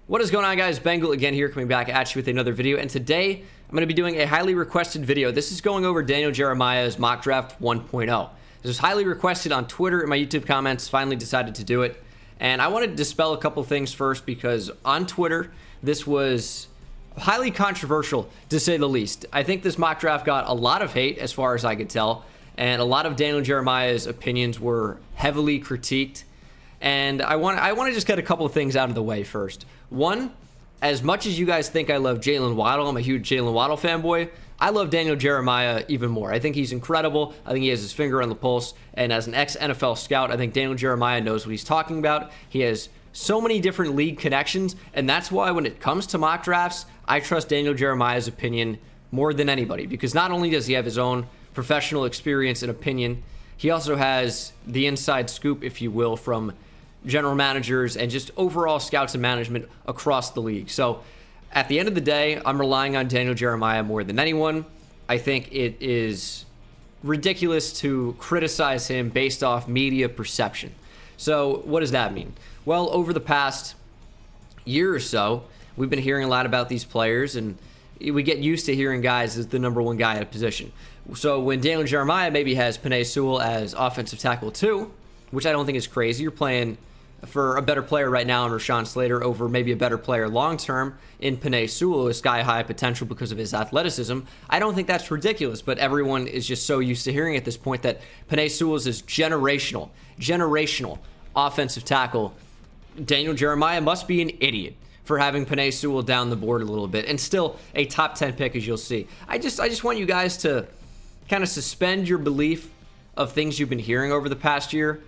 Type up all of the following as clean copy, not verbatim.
What is going on, guys? Bengal again here, coming back at you with another video, and today I'm going to be doing a highly requested video. This is going over Daniel Jeremiah's mock draft 1.0. This was highly requested on Twitter and my YouTube comments. Finally decided to do it, and I wanted to dispel a couple things first because on Twitter this was highly controversial, to say the least. I think this mock draft got a lot of hate as far as I could tell, and a lot of Daniel Jeremiah's opinions were heavily critiqued. And I want to just get a couple of things out of the way first. One, as much as you guys think I love Jalen Waddle, I'm a huge Jalen Waddle fanboy, I love Daniel Jeremiah even more. I think he's incredible. I think he has his finger on the pulse. And as an ex-NFL scout, I think Daniel Jeremiah knows what he's talking about. He has so many different league connections. And that's why when it comes to mock drafts, I trust Daniel Jeremiah's opinion more than anybody. Because not only does he have his own professional experience and opinion, he also has the inside scoop, if you will, from general managers and just overall scouts and management across the league. So at the end of the day, I'm relying on Daniel Jeremiah more than anyone. I think it is ridiculous to criticize him based off media perception. So what does that mean? Well, over the past year or so, we've been hearing a lot about these players, and we get used to hearing guys as the number one guy at a position. So when Daniel Jeremiah maybe has Penei Sewell as offensive tackle 2, which I don't think is crazy, you're playing for a better player right now in Rashawn Slater over maybe a better player long-term in Penei Sewell, with sky-high potential because of his athleticism. I don't think that's ridiculous, but everyone is just so used to hearing at this point that Penei Sewell is generational offensive tackle. Daniel Jeremiah must be an idiot for having Penei Sewell down the board a little bit, and still a top 10 pick, as you'll see. I just want you guys to kind of suspend your belief of things you've been hearing over the past year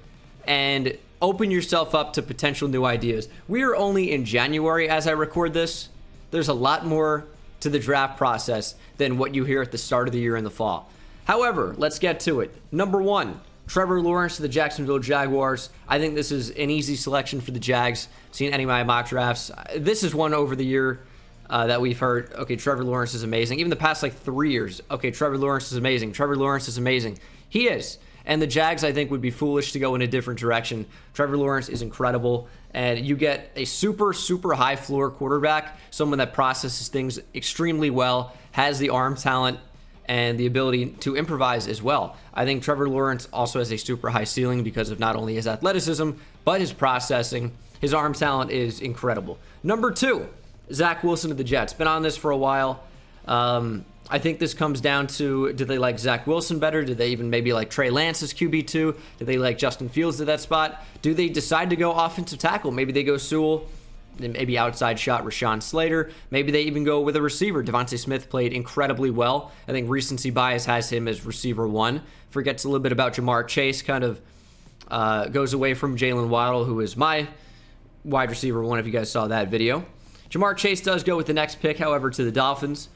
and open yourself up to potential new ideas. We are only in January as I record this. There's a lot more to the draft process than what you hear at the start of the year in the fall. However, let's get to it. Number 1, Trevor Lawrence to the Jacksonville Jaguars. I think this is an easy selection for the Jags. Seen any of my mock drafts. This is one over the year that we've heard, okay, Trevor Lawrence is amazing. Even the past like 3 years, okay, Trevor Lawrence is amazing. Trevor Lawrence is amazing. He is. And the Jags, I think, would be foolish to go in a different direction. Trevor Lawrence is incredible. And you get a super, super high floor quarterback, someone that processes things extremely well, has the arm talent, and the ability to improvise as well. I think Trevor Lawrence also has a super high ceiling because of not only his athleticism, but his processing. His arm talent is incredible. Number 2, Zach Wilson of the Jets. Been on this for a while. I think this comes down to, do they like Zach Wilson better? Do they even maybe like Trey Lance as QB2? Do they like Justin Fields at that spot? Do they decide to go offensive tackle? Maybe they go Sewell, then maybe outside shot Rashawn Slater. Maybe they even go with a receiver. Devontae Smith played incredibly well. I think recency bias has him as receiver 1. Forgets a little bit about Jamar Chase, kind of goes away from Jalen Waddle, who is my wide receiver 1, if you guys saw that video. Jamar Chase does go with the next pick, however, to the Dolphins.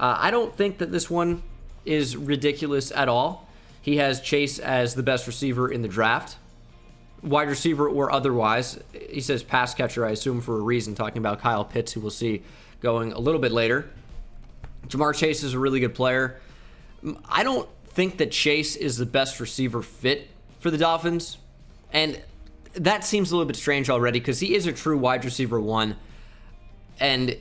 I don't think that this one is ridiculous at all. He has Chase as the best receiver in the draft, wide receiver or otherwise. He says pass catcher, I assume for a reason, talking about Kyle Pitts, who we'll see going a little bit later. Jamar Chase is a really good player. I don't think that Chase is the best receiver fit for the Dolphins, and that seems a little bit strange already because he is a true wide receiver 1, and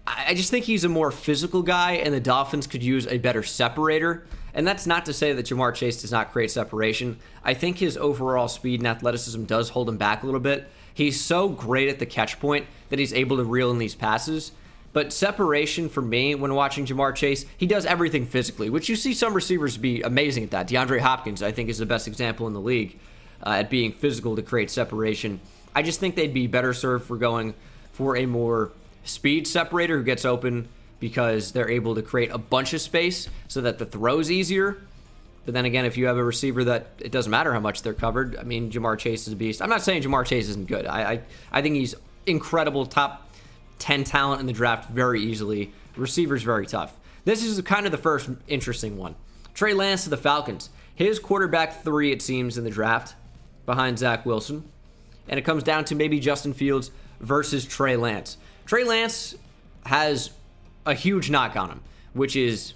I just think he's a more physical guy, and the Dolphins could use a better separator. And that's not to say that Jamar Chase does not create separation. I think his overall speed and athleticism does hold him back a little bit. He's so great at the catch point that he's able to reel in these passes. But separation for me, when watching Jamar Chase, he does everything physically, which you see some receivers be amazing at that. DeAndre Hopkins, I think, is the best example in the league at being physical to create separation. I just think they'd be better served for going for a more speed separator who gets open because they're able to create a bunch of space so that the throw's easier. But then again, if you have a receiver that it doesn't matter how much they're covered, I mean, Jamar Chase is a beast. I'm not saying Jamar Chase isn't good. I think he's incredible, top 10 talent in the draft very easily. Receiver's very tough. This is kind of the first interesting one. Trey Lance to the Falcons. His quarterback 3, it seems, in the draft behind Zach Wilson. And it comes down to maybe Justin Fields versus Trey Lance. Trey Lance has a huge knock on him, which is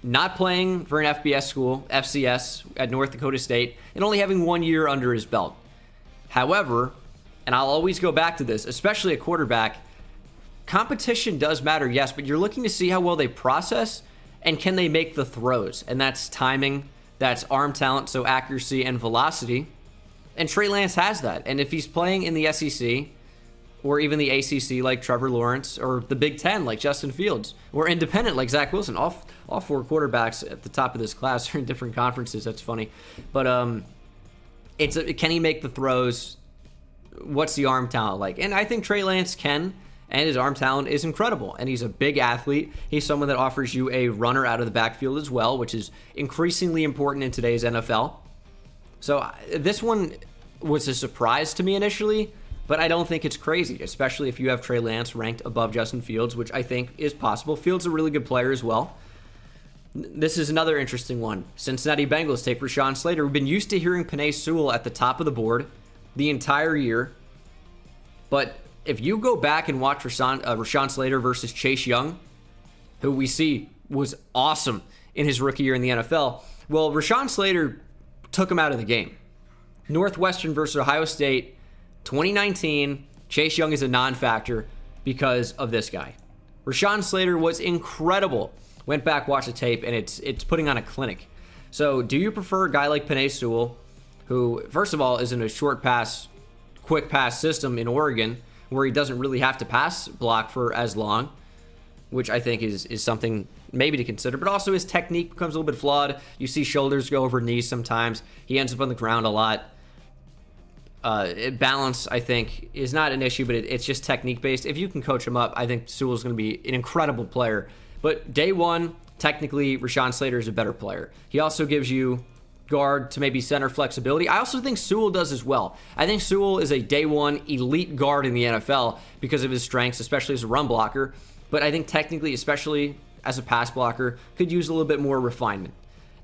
not playing for an FBS school, FCS, at North Dakota State, and only having 1 year under his belt. However, And I'll always go back to this, especially a quarterback. Competition does matter, yes, but you're looking to see how well they process and can they make the throws. And that's timing, that's arm talent, so accuracy and velocity. And Trey Lance has that. And if he's playing in the SEC or even the ACC like Trevor Lawrence, or the Big Ten like Justin Fields, or independent like Zach Wilson, all 4 quarterbacks at the top of this class are in different conferences. That's funny. But can he make the throws? What's the arm talent like? And I think Trey Lance can, and his arm talent is incredible. And he's a big athlete. He's someone that offers you a runner out of the backfield as well, which is increasingly important in today's NFL. So this one was a surprise to me initially, but I don't think it's crazy, especially if you have Trey Lance ranked above Justin Fields, which I think is possible. Fields is a really good player as well. This is another interesting one. Cincinnati Bengals take Rashawn Slater. We've been used to hearing Penei Sewell at the top of the board the entire year, but if you go back and watch Rashawn Slater versus Chase Young, who we see was awesome in his rookie year in the NFL, well, Rashawn Slater took him out of the game. Northwestern versus Ohio State, 2019, Chase Young is a non-factor because of this guy. Rashawn Slater was incredible. Went back, watched the tape, and it's putting on a clinic. So do you prefer a guy like Penei Sewell, who, first of all, is in a short pass, quick pass system in Oregon, where he doesn't really have to pass block for as long, which I think is something maybe to consider, but also his technique becomes a little bit flawed. You see shoulders go over knees sometimes. He ends up on the ground a lot. Balance, I think, is not an issue, but it's just technique-based. If you can coach him up, I think Sewell's going to be an incredible player. But day one, technically, Rashawn Slater is a better player. He also gives you guard to maybe center flexibility. I also think Sewell does as well. I think Sewell is a day one elite guard in the NFL because of his strengths, especially as a run blocker. But I think technically, especially as a pass blocker, could use a little bit more refinement.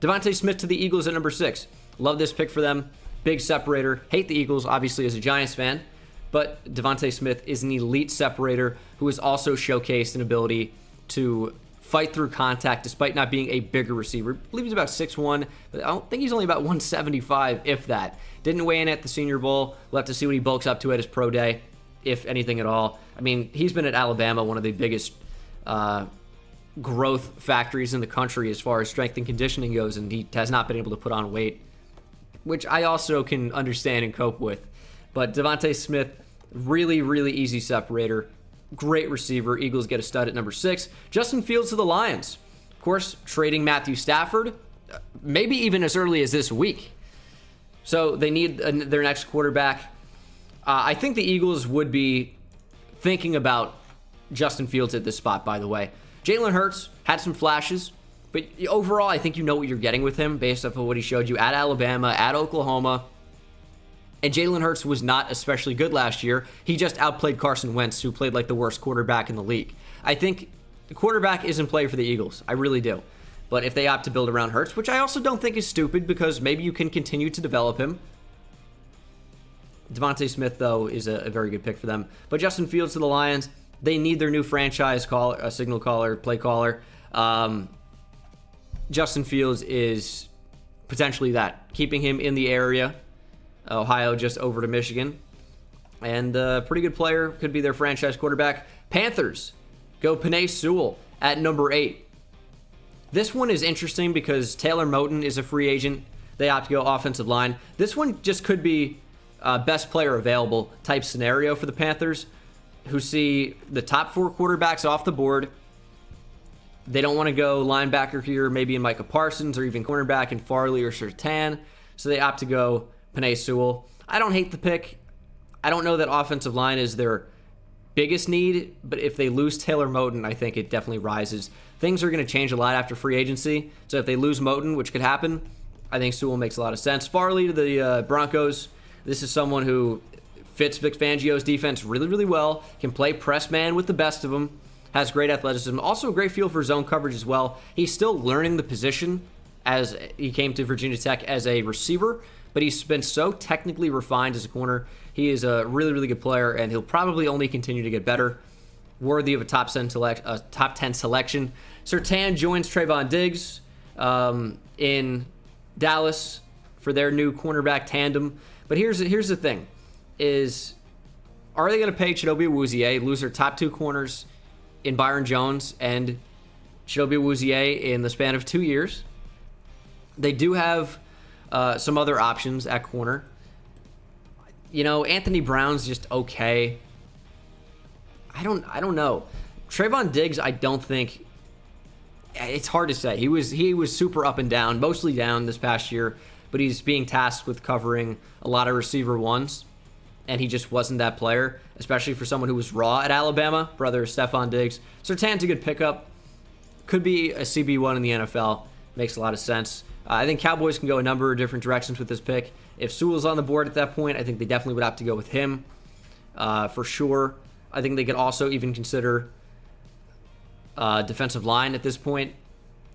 Devontae Smith to the Eagles at number 6. Love this pick for them. Big separator. Hate the Eagles, obviously, as a Giants fan. But Devontae Smith is an elite separator who has also showcased an ability to fight through contact despite not being a bigger receiver. I believe he's about 6'1", but I don't think he's only about 175, if that. Didn't weigh in at the Senior Bowl. We'll have to see what he bulks up to at his pro day, if anything at all. I mean, he's been at Alabama, one of the biggest growth factories in the country as far as strength and conditioning goes, and he has not been able to put on weight, which I also can understand and cope with. But Devontae Smith, really, really easy separator. Great receiver. Eagles get a stud at number 6. Justin Fields to the Lions. Of course, trading Matthew Stafford, maybe even as early as this week. So they need their next quarterback. I think the Eagles would be thinking about Justin Fields at this spot, by the way. Jalen Hurts had some flashes, but overall, I think you know what you're getting with him based off of what he showed you at Alabama, at Oklahoma. And Jalen Hurts was not especially good last year. He just outplayed Carson Wentz, who played like the worst quarterback in the league. I think the quarterback is in play for the Eagles. I really do. But if they opt to build around Hurts, which I also don't think is stupid because maybe you can continue to develop him. Devontae Smith, though, is a very good pick for them. But Justin Fields to the Lions, they need their new franchise caller, a signal caller, play caller. Justin Fields is potentially that, keeping him in the area. Ohio just over to Michigan. And a pretty good player, could be their franchise quarterback. Panthers go Penei Sewell at number 8. This one is interesting because Taylor Moton is a free agent. They opt to go offensive line. This one just could be best player available type scenario for the Panthers, who see the top 4 quarterbacks off the board. They don't want to go linebacker here, maybe in Micah Parsons, or even cornerback in Farley or Surtain. So they opt to go Penei Sewell. I don't hate the pick. I don't know that offensive line is their biggest need, but if they lose Taylor Moton, I think it definitely rises. Things are going to change a lot after free agency. So if they lose Moton, which could happen, I think Sewell makes a lot of sense. Farley to the Broncos. This is someone who fits Vic Fangio's defense really, really well. Can play press man with the best of them. Has great athleticism. Also a great feel for zone coverage as well. He's still learning the position as he came to Virginia Tech as a receiver, but he's been so technically refined as a corner. He is a really, really good player, and he'll probably only continue to get better. Worthy of a top 10 selection. Surtain joins Trayvon Diggs in Dallas for their new cornerback tandem. But here's the thing, is Are they going to pay Chidobe Awuzie, lose their top 2 corners in Byron Jones and Chidobe Awuzie in the span of 2 years? They do have some other options at corner. You know, Anthony Brown's just okay. I don't know. Trayvon Diggs, I don't think. It's hard to say. He was super up and down, mostly down this past year, but he's being tasked with covering a lot of receiver ones, and he just wasn't that player, especially for someone who was raw at Alabama. Brother Stephon Diggs. Surtain's a good pickup. Could be a CB1 in the NFL. Makes a lot of sense. I think Cowboys can go a number of different directions with this pick. If Sewell's on the board at that point, I think they definitely would have to go with him for sure. I think they could also even consider defensive line at this point,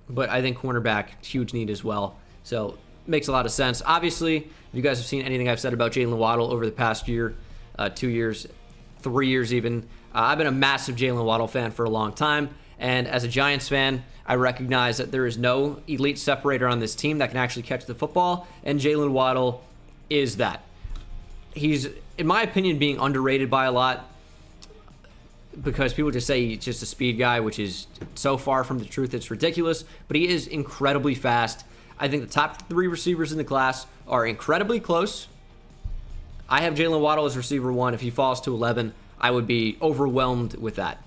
but I think cornerback, huge need as well. So makes a lot of sense. Obviously, if you guys have seen anything I've said about Jalen Waddle over the past year, 2 years, 3 years even, I've been a massive Jalen Waddle fan for a long time, and as a Giants fan, I recognize that there is no elite separator on this team that can actually catch the football, and Jalen Waddle is that. He's, in my opinion, being underrated by a lot because people just say he's just a speed guy, which is so far from the truth, it's ridiculous, but he is incredibly fast. I think the top 3 receivers in the class are incredibly close. I have Jalen Waddle as receiver 1. If he falls to 11, I would be overwhelmed with that.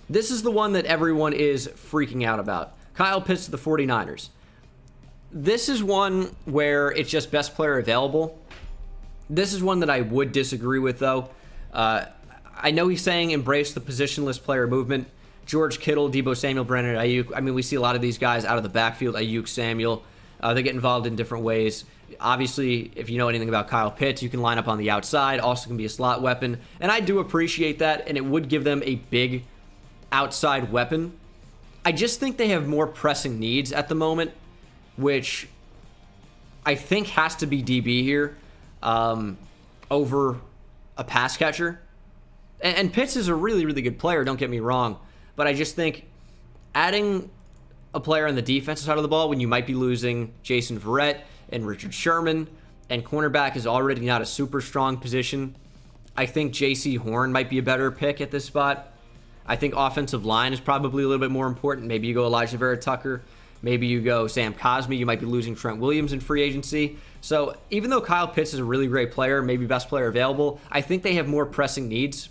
This is the one that everyone is freaking out about. Kyle Pitts to the 49ers. This is one where it's just best player available. This is one that I would disagree with, though. I know he's saying embrace the positionless player movement. George Kittle, Deebo Samuel, Brandon Ayuk. I mean, we see a lot of these guys out of the backfield. Ayuk, Samuel. They get involved in different ways. Obviously, if you know anything about Kyle Pitts, you can line up on the outside. Also can be a slot weapon. And I do appreciate that, and it would give them a big outside weapon. I just think they have more pressing needs at the moment, which I think has to be DB here over a pass catcher. And Pitts is a really, really good player, don't get me wrong. But I just think adding a player on the defensive side of the ball when you might be losing Jason Verrett and Richard Sherman, and cornerback is already not a super strong position. I think J.C. Horn might be a better pick at this spot. I think offensive line is probably a little bit more important. Maybe you go Elijah Vera-Tucker. Maybe you go Sam Cosmi. You might be losing Trent Williams in free agency. So even though Kyle Pitts is a really great player, maybe best player available, I think they have more pressing needs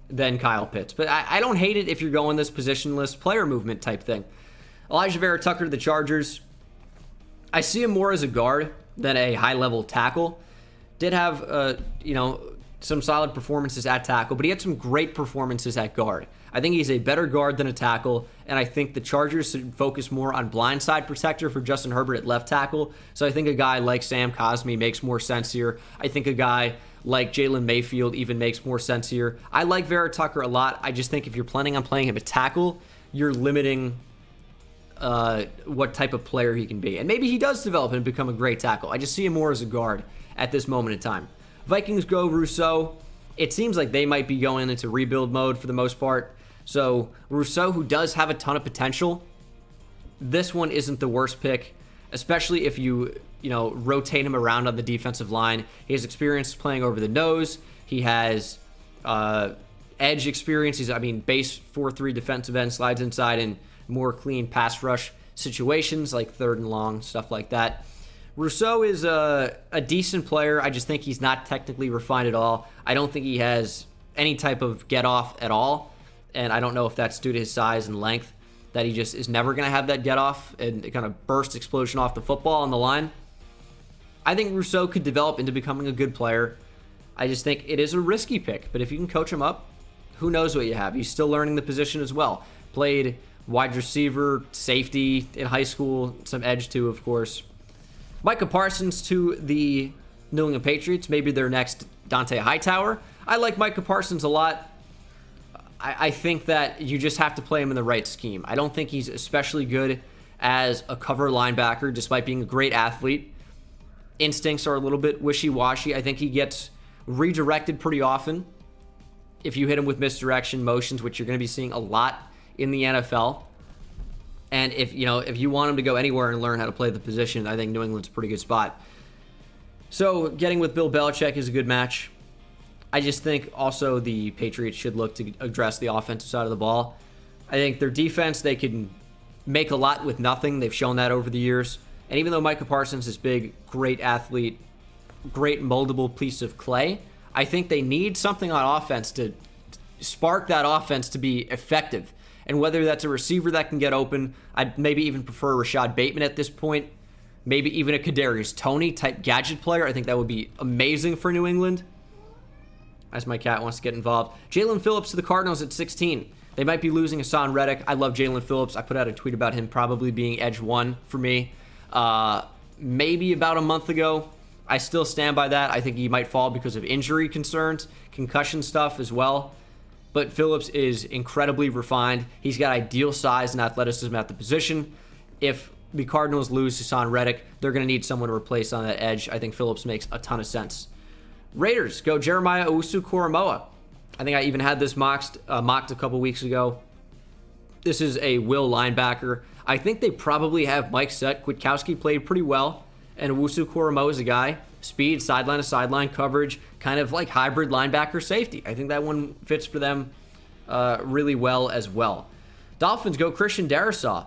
than Kyle Pitts. But I don't hate it if you're going this positionless player movement type thing. Elijah Vera-Tucker to the Chargers. I see him more as a guard than a high-level tackle. Did have, some solid performances at tackle, but he had some great performances at guard. I think he's a better guard than a tackle, and I think the Chargers should focus more on blindside protector for Justin Herbert at left tackle. So I think a guy like Sam Cosmi makes more sense here. I think a guy like Jalen Mayfield even makes more sense here. I like Vera-Tucker a lot. I just think if you're planning on playing him at tackle, you're limiting what type of player he can be. And maybe he does develop and become a great tackle. I just see him more as a guard at this moment in time. Vikings go Rousseau. It seems like they might be going into rebuild mode for the most part. So Rousseau, who does have a ton of potential, this one isn't the worst pick, especially if you rotate him around on the defensive line. He has experience playing over the nose. He has edge experience. He's, base 4-3 defensive end, slides inside in more clean pass rush situations like third and long, stuff like that. Rousseau is a decent player. I just think he's not technically refined at all. I don't think he has any type of get-off at all, and I don't know if that's due to his size and length, that he just is never going to have that get-off and kind of burst explosion off the football on the line. I think Rousseau could develop into becoming a good player. I just think it is a risky pick, but if you can coach him up, who knows what you have. He's still learning the position as well. Played wide receiver, safety in high school, some edge too, of course. Micah Parsons to the New England Patriots, maybe their next Dante Hightower. I like Micah Parsons a lot. I think that you just have to play him in the right scheme. I don't think he's especially good as a cover linebacker, despite being a great athlete. Instincts are a little bit wishy-washy. I think he gets redirected pretty often if you hit him with misdirection motions, which you're going to be seeing a lot in the NFL. And if you want him to go anywhere and learn how to play the position, I think New England's a pretty good spot. So getting with Bill Belichick is a good match. I just think also the Patriots should look to address the offensive side of the ball. I think their defense, they can make a lot with nothing. They've shown that over the years. And even though Micah Parsons is big, great athlete, great moldable piece of clay, I think they need something on offense to spark that offense to be effective. And whether that's a receiver that can get open, I'd maybe even prefer Rashad Bateman at this point. Maybe even a Kadarius Toney type gadget player. I think that would be amazing for New England. As my cat wants to get involved. Jalen Phillips to the Cardinals at 16. They might be losing Hassan Reddick. I love Jalen Phillips. I put out a tweet about him probably being edge 1 for me. Maybe about a month ago. I still stand by that. I think he might fall because of injury concerns, concussion stuff as well. But Phillips is incredibly refined. He's got ideal size and athleticism at the position. If the Cardinals lose Hassan Reddick, they're going to need someone to replace on that edge. I think Phillips makes a ton of sense. Raiders go Jeremiah Owusu-Koramoah. I think I even had this mocked a couple weeks ago. This is a will linebacker. I think they probably have Mike Set. Kwiatkowski played pretty well. And Owusu-Koramoah is a guy. Speed, sideline to sideline coverage, kind of like hybrid linebacker safety. I think that one fits for them really well as well. Dolphins go Christian Darrisaw.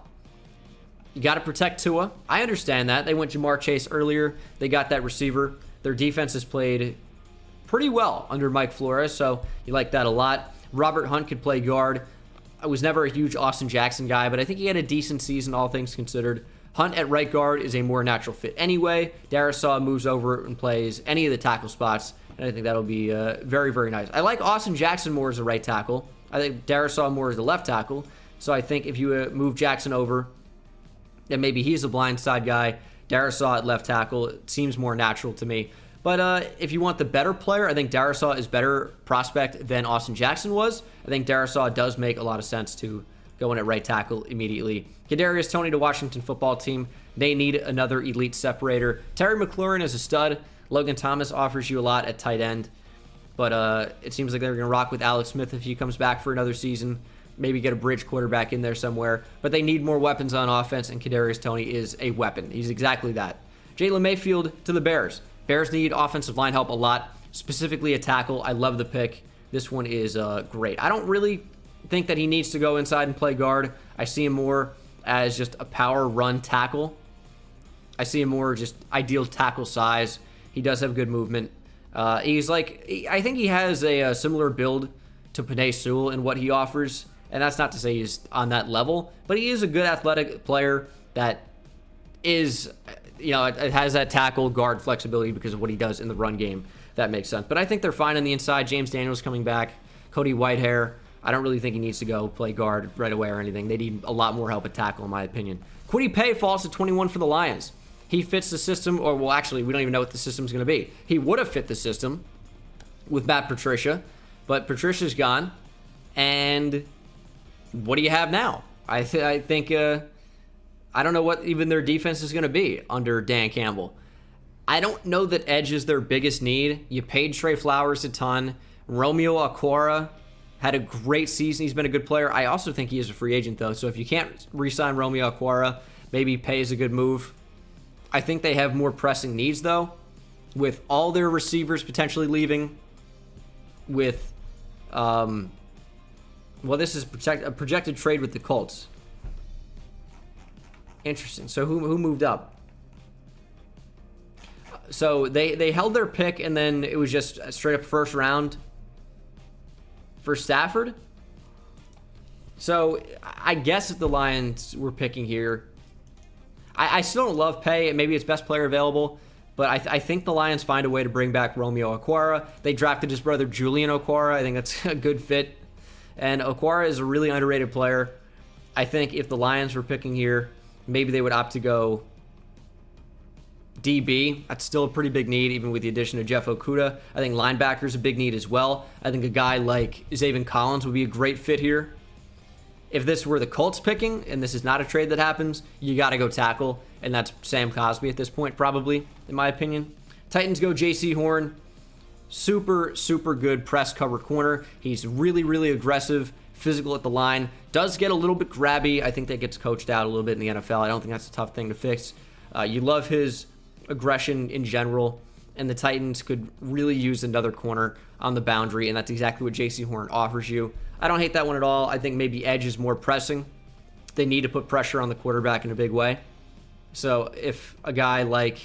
You got to protect Tua. I understand that. They went Jamar Chase earlier. They got that receiver. Their defense has played pretty well under Mike Flores, so you like that a lot. Robert Hunt could play guard. I was never a huge Austin Jackson guy, but I think he had a decent season, all things considered. Hunt at right guard is a more natural fit anyway. Darrisaw moves over and plays any of the tackle spots, and I think that'll be very, very nice. I like Austin Jackson more as a right tackle. I think Darrisaw more as a left tackle, so I think if you move Jackson over, then maybe he's a blind side guy. Darrisaw at left tackle, it seems more natural to me. But if you want the better player, I think Darrisaw is better prospect than Austin Jackson was. I think Darrisaw does make a lot of sense to go in at right tackle immediately. Kadarius Toney to Washington football team. They need another elite separator. Terry McLaurin is a stud. Logan Thomas offers you a lot at tight end. But it seems like they're going to rock with Alex Smith if he comes back for another season. Maybe get a bridge quarterback in there somewhere. But they need more weapons on offense, and Kadarius Toney is a weapon. He's exactly that. Jalen Mayfield to the Bears. Bears need offensive line help a lot, specifically a tackle. I love the pick. This one is great. I don't really think that he needs to go inside and play guard. I see him more as just a power run tackle. I see him more just ideal tackle size. He does have good movement. He's like, I think he has a similar build to Penei Sewell in what he offers. And that's not to say he's on that level, but he is a good athletic player that is, you know, it has that tackle guard flexibility because of what he does in the run game. That makes sense. But I think they're fine on the inside. James Daniels coming back. Cody Whitehair. I don't really think he needs to go play guard right away or anything. They need a lot more help at tackle, in my opinion. Kwity Paye falls to 21 for the Lions. He fits the system, or well, actually, we don't even know what the system's going to be. He would have fit the system with Matt Patricia, but Patricia's gone. And what do you have now? I think I don't know what even their defense is going to be under Dan Campbell. I don't know that edge is their biggest need. You paid Trey Flowers a ton. Romeo Okwara had a great season. He's been a good player. I also think he is a free agent, though. So if you can't re-sign Romeo Okwara, maybe Paye is a good move. I think they have more pressing needs, though, with all their receivers potentially leaving, with well, this is a projected trade with the Colts. Interesting. So who moved up? So they held their pick, and then it was just a straight up first round for Stafford. So I guess if the Lions were picking here, I still don't love Paye. Maybe it's best player available, but I think the Lions find a way to bring back Romeo Okwara. They drafted his brother Julian Okwara. I think that's a good fit. And Okwara is a really underrated player. I think if the Lions were picking here, maybe they would opt to go DB. That's still a pretty big need, even with the addition of Jeff Okudah. I think linebacker is a big need as well. I think a guy like Zaven Collins would be a great fit here. If this were the Colts picking, and this is not a trade that happens, you got to go tackle, and that's Sam Cosmi at this point, probably, in my opinion. Titans go J.C. Horn. Super, super good press cover corner. He's really, really aggressive, physical at the line. Does get a little bit grabby. I think that gets coached out a little bit in the NFL. I don't think that's a tough thing to fix. You love his aggression in general. and the Titans could really use another corner on the boundary, and that's exactly what J.C. Horn offers you. I don't hate that one at all. I think maybe edge is more pressing. They need to put pressure on the quarterback in a big way. So if a guy like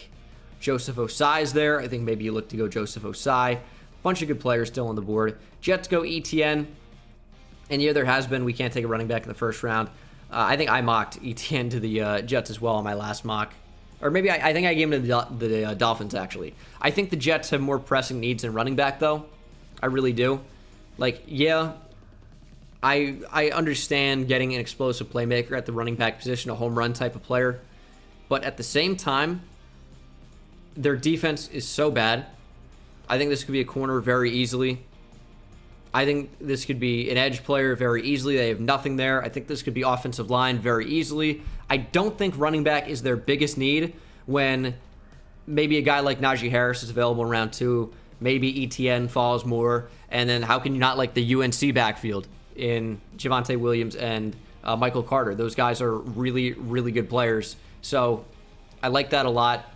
Joseph Osai is there, I think maybe you look to go Joseph Osai. Bunch of good players still on the board. Jets go ETN. And yeah, there has been. We can't take a running back in the first round. I think I mocked ETN to the Jets as well on my last mock. Or maybe I think I gave him to the Dolphins, actually. I think the Jets have more pressing needs in running back, though. I really do. Like, yeah, I understand getting an explosive playmaker at the running back position, a home run type of player. But at the same time, their defense is so bad. I think this could be a corner very easily. I think this could be an edge player very easily. They have nothing there. I think this could be offensive line very easily. I don't think running back is their biggest need when maybe a guy like Najee Harris is available in round 2. Maybe ETN falls more. And then how can you not like the UNC backfield in Javonte Williams and Michael Carter? Those guys are really, really good players. So I like that a lot.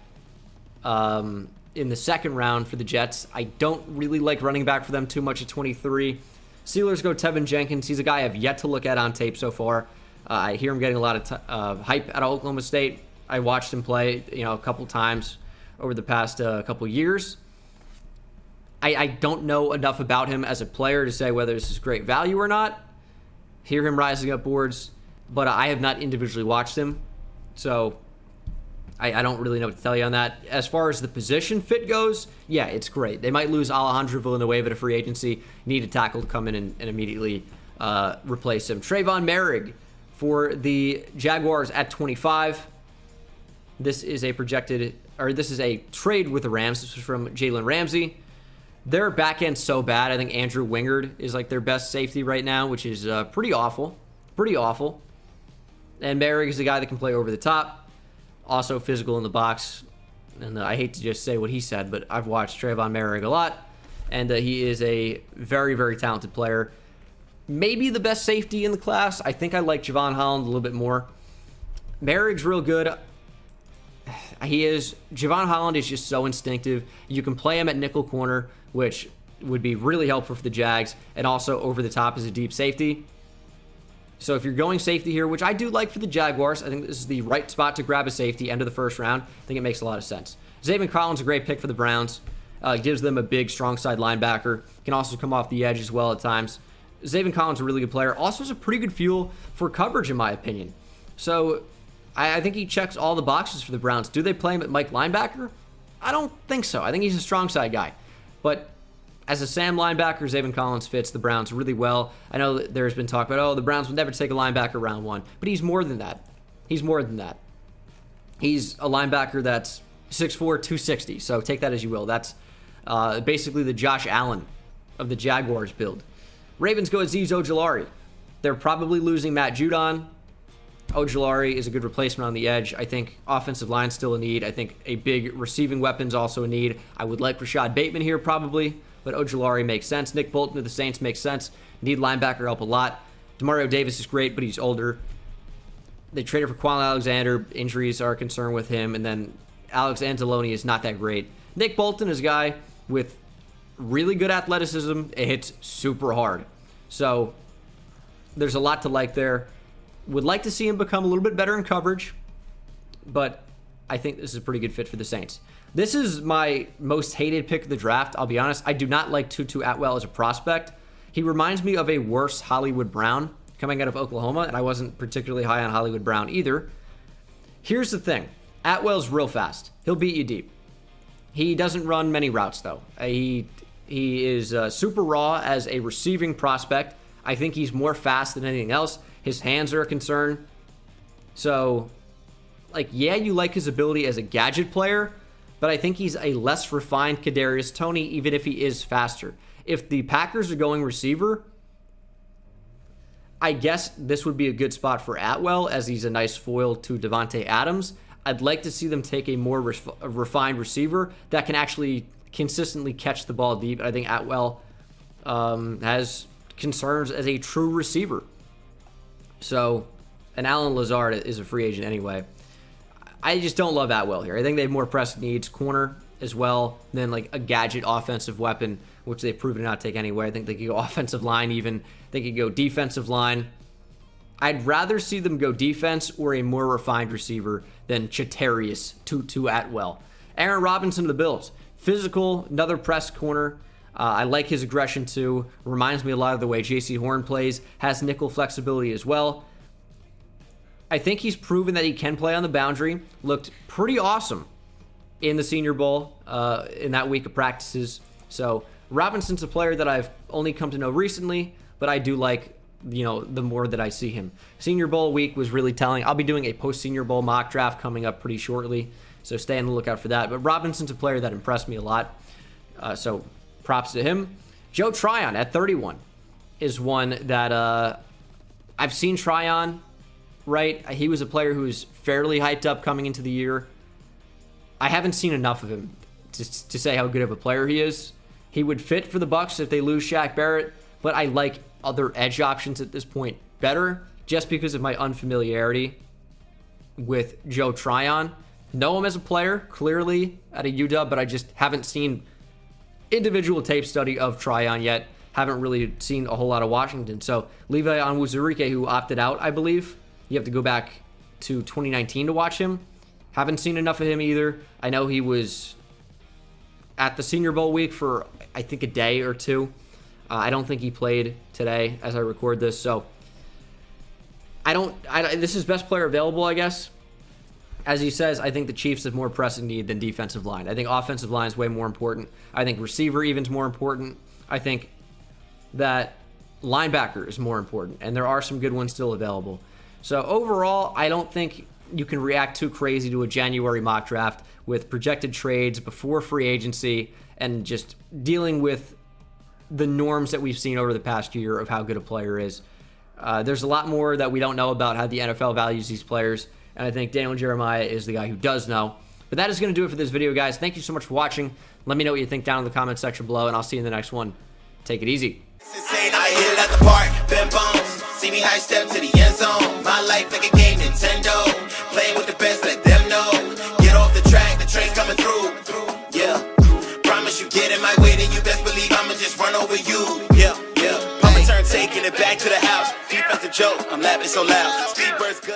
In the second round for the Jets, I don't really like running back for them too much at 23. Steelers go Tevin Jenkins. He's a guy I've yet to look at on tape so far. I hear him getting a lot of hype out of Oklahoma State. I watched him play, a couple times over the past couple years. I don't know enough about him as a player to say whether this is great value or not. Hear him rising up boards, but I have not individually watched him, so I don't really know what to tell you on that. As far as the position fit goes, yeah, it's great. They might lose Alejandro Villanueva to free agency. Need a tackle to come in and immediately replace him. Trayvon Merrick for the Jaguars at 25. This is a trade with the Rams. This was from Jalen Ramsey. Their back end's so bad. I think Andrew Wingard is like their best safety right now, which is pretty awful. Pretty awful. And Merrick is the guy that can play over the top. Also physical in the box. And I hate to just say what he said, but I've watched Trayvon Merrick a lot. And he is a very, very talented player. Maybe the best safety in the class. I think I like Javon Holland a little bit more. Merrick's real good. Javon Holland is just so instinctive. You can play him at nickel corner, which would be really helpful for the Jags. And also over the top as a deep safety. So if you're going safety here, which I do like for the Jaguars, I think this is the right spot to grab a safety end of the first round. I think it makes a lot of sense. Zaven Collins, a great pick for the Browns. Gives them a big, strong side linebacker. Can also come off the edge as well at times. Zaven Collins, a really good player. Also has a pretty good fuel for coverage, in my opinion. So I think he checks all the boxes for the Browns. Do they play him at Mike linebacker? I don't think so. I think he's a strong side guy. But as a Sam linebacker, Zaven Collins fits the Browns really well. I know that there's been talk about, the Browns would never take a linebacker round 1. But he's more than that. He's more than that. He's a linebacker that's 6'4", 260. So take that as you will. That's basically the Josh Allen of the Jaguars build. Ravens go Azeez Ojulari. They're probably losing Matt Judon. Ojulari is a good replacement on the edge. I think offensive line still a need. I think a big receiving weapon's also a need. I would like Rashad Bateman here probably, but Ojulari makes sense. Nick Bolton of the Saints makes sense. Need linebacker help a lot. Demario Davis is great, but he's older. They traded for Quan Alexander. Injuries are a concern with him. And then Alex Anzalone is not that great. Nick Bolton is a guy with really good athleticism. It hits super hard. So there's a lot to like there. Would like to see him become a little bit better in coverage, but I think this is a pretty good fit for the Saints. This is my most hated pick of the draft. I'll be honest. I do not like Tutu Atwell as a prospect. He reminds me of a worse Hollywood Brown coming out of Oklahoma, and I wasn't particularly high on Hollywood Brown either. Here's the thing. Atwell's real fast. He'll beat you deep. He doesn't run many routes, though. He is super raw as a receiving prospect. I think he's more fast than anything else. His hands are a concern. So, yeah, you like his ability as a gadget player, but I think he's a less refined Kadarius Toney, even if he is faster. If the Packers are going receiver, I guess this would be a good spot for Atwell, as he's a nice foil to Devontae Adams. I'd like to see them take a more refined receiver that can actually consistently catch the ball deep. I think Atwell has concerns as a true receiver. So, and Alan Lazard is a free agent anyway. I just don't love Atwell here. I think they have more pressing needs. Corner, as well than like a gadget offensive weapon, which they've proven to not take anywhere. I think they could go offensive line even. They could go defensive line. I'd rather see them go defense or a more refined receiver than Chatarius Tutu Atwell. Aaron Robinson of the Bills. Physical, another press corner. I like his aggression too. Reminds me a lot of the way J.C. Horn plays. Has nickel flexibility as well. I think he's proven that he can play on the boundary. Looked pretty awesome in the Senior Bowl in that week of practices. So Robinson's a player that I've only come to know recently, but I do like, you know, the more that I see him. Senior Bowl week was really telling. I'll be doing a post-Senior Bowl mock draft coming up pretty shortly, so stay on the lookout for that. But Robinson's a player that impressed me a lot, so props to him. Joe Tryon at 31 is one that I've seen Trion, right? He was a player who was fairly hyped up coming into the year. I haven't seen enough of him to say how good of a player he is. He would fit for the Bucs if they lose Shaq Barrett, but I like other edge options at this point better just because of my unfamiliarity with Joe Tryon. Know him as a player, clearly, at a UW, but I just haven't seen individual tape study of Tryon yet. Haven't really seen a whole lot of Washington. So Levi Onwusurike, who opted out, I believe. You have to go back to 2019 to watch him. Haven't seen enough of him either. I know he was at the Senior Bowl week for, I think, a day or two. I don't think he played today as I record this. So this is best player available, I guess. As he says, I think the Chiefs have more pressing need than defensive line. I think offensive line is way more important. I think receiver even's more important. I think that linebacker is more important, and there are some good ones still available. So overall, I don't think you can react too crazy to a January mock draft with projected trades before free agency and just dealing with the norms that we've seen over the past year of how good a player is. There's a lot more that we don't know about how the NFL values these players, and I think Daniel Jeremiah is the guy who does know. But that is going to do it for this video, guys. Thank you so much for watching. Let me know what you think down in the comment section below, and I'll see you in the next one. Take it easy. I hit it at the park, bend bones. See me high step to the end zone. My life like a game, Nintendo. Playing with the best, let them know. Get off the track, the train's coming through. Yeah, promise you get in my way, then you best believe I'ma just run over you. Yeah, yeah. I'ma turn taking it back to the house. Defensive joke, I'm laughing so loud. Speedbird's good.